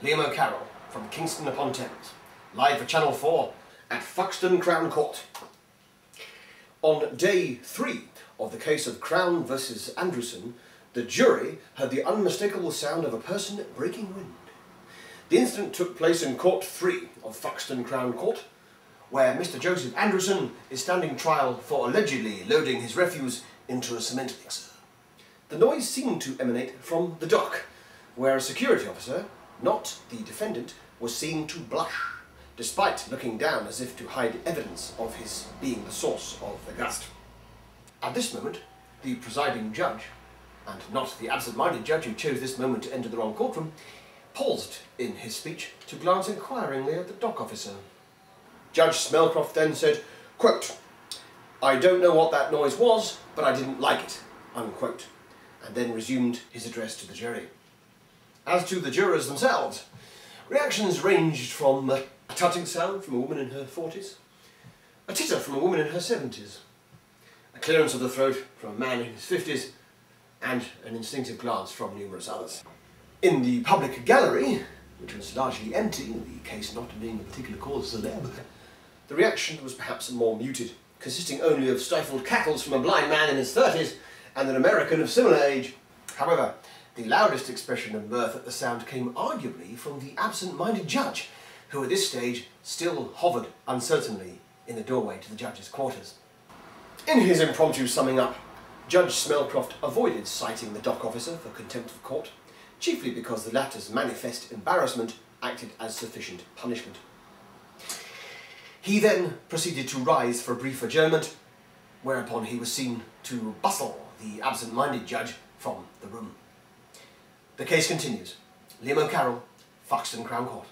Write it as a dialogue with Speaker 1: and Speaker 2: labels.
Speaker 1: Liam O'Carroll from Kingston upon Thames, live for Channel 4 at Fuxton Crown Court. On day 3 of the case of Crown versus Andrewson, the jury heard the unmistakable sound of a person breaking wind. The incident took place in Court 3 of Fuxton Crown Court, where Mr. Joseph Andrewson is standing trial for allegedly loading his refuse into a cement mixer. The noise seemed to emanate from the dock, where a security officer, not the defendant, was seen to blush, despite looking down as if to hide evidence of his being the source of the gust. At this moment, the presiding judge, and not the absent-minded judge who chose this moment to enter the wrong courtroom, paused in his speech to glance inquiringly at the dock officer. Judge Smelcroft then said, quote, "I don't know what that noise was, but I didn't like it," unquote, and then resumed his address to the jury. As to the jurors themselves, reactions ranged from a tutting sound from a woman in her 40s, a titter from a woman in her 70s, a clearance of the throat from a man in his 50s, and an instinctive glance from numerous others. In the public gallery, which was largely empty, the case not being a particular cause célèbre, the reaction was perhaps more muted, consisting only of stifled cackles from a blind man in his 30s and an American of similar age. However, the loudest expression of mirth at the sound came arguably from the absent-minded judge, who at this stage still hovered uncertainly in the doorway to the judge's quarters. In his impromptu summing up, Judge Smelcroft avoided citing the dock officer for contempt of court, chiefly because the latter's manifest embarrassment acted as sufficient punishment. He then proceeded to rise for a brief adjournment, whereupon he was seen to bustle the absent-minded judge from the room. The case continues. Liam O'Carroll, Fuxton Crown Court.